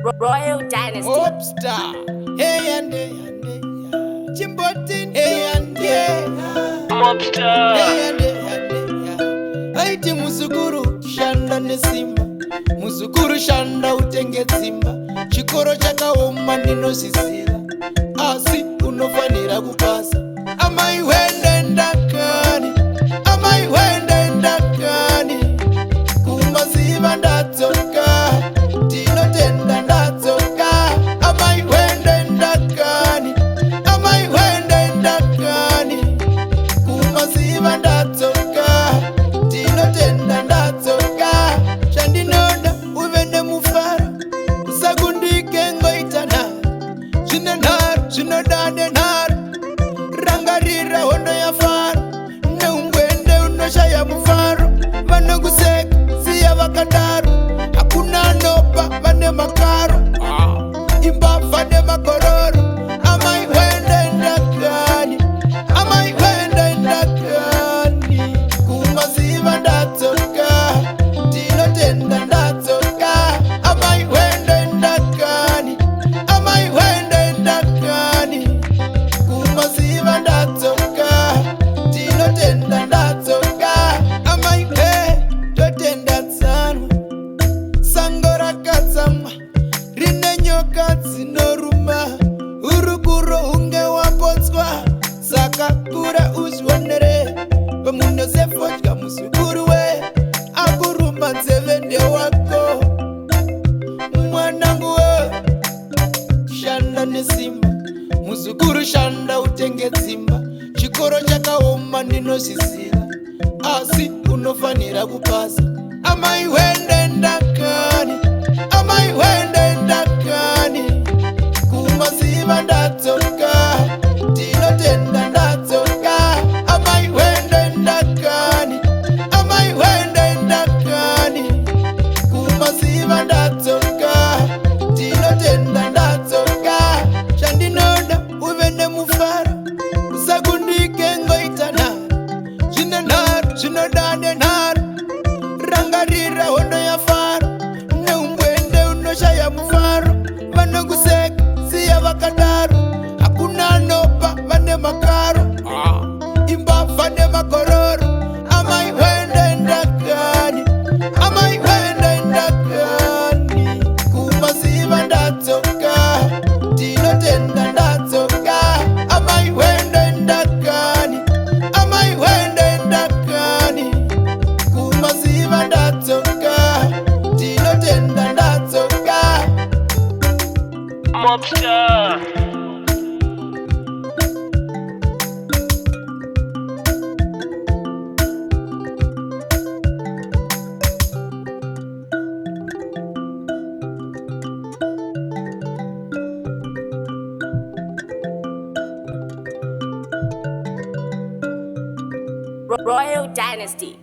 Royal Dynasty. Popstar. Hey and hey and hey. Chimbotin. Hey and hey. Mobster. Hey and hey and hey. Haiti musukuru shanda nesimba. Musukuru shanda utenge zimba. Chikoro chakaoma ndinosisira. Asi unofanira kupasa. Amai wende ndakani. Amai wende ndakani. Kumaziva ndatsoka. Tinotenda ndatsoka. Amai wende ndakani. Amai wende ndakani. Kumaziva ndatsoka. Tinotenda ndatsoka. Chandinoda uvene mufaro. Usagundike ngoitana. Zvinenharo zvinodade nharo. Rangarira hondo ya faro. Neungwende unoshaya mufaro. Vanokuseka siya vakadaro. Hakuna nopa vane makaro. Imbavha nemakororo. Amai wende ndakani. Amai wende ndakani. Kumaziva ndatsoka. Tinotenda ndatsoka. Amai wende ndakani. Amai wende ndakani. Kumaziva ndatsoka. Tinotenda ndatsoka. Amai totenda tsanwa. Sango rakatsamwa rine nyoka dzinoruma. Urukuro unge wapotswa. Saka kura uzvionere. Pamunozefodya muzukuru we. Akuruma nzeve ndewako. Mwanangu we. Shanda nesimba. Muzukuru shanda utenge dzimba. Chikoro chakaoma ndinosisira. Asi unofanira kupasa. Amai wende ndakani. Amai wende ndakani. Kumaziva ndatsoka. Tinotenda ndatsoka. Amai wende ndakani. Amai wende ndakani. Kumaziva ndatsoka. Tinotenda ndatsoka. Chandinoda uvene mufaro. Usagundike ngoitana. Zvinenharo zvinodade nharo. Rangarira hondo ya faro. Neungwende unoshaya mufaro. Vanokuseka siya vakadaro. Hakuna nopa vane makaro. Imbavha nemakororo. Amai wende ndakani. Amai wende ndakani. Kumaziva ndatsoka. Tinotenda ndatsoka. Amai wende ndakani. Amai wende ndakani. Kumaziva ndatsoka. Tinotenda ndatsoka. Mobster. Royal Dynasty.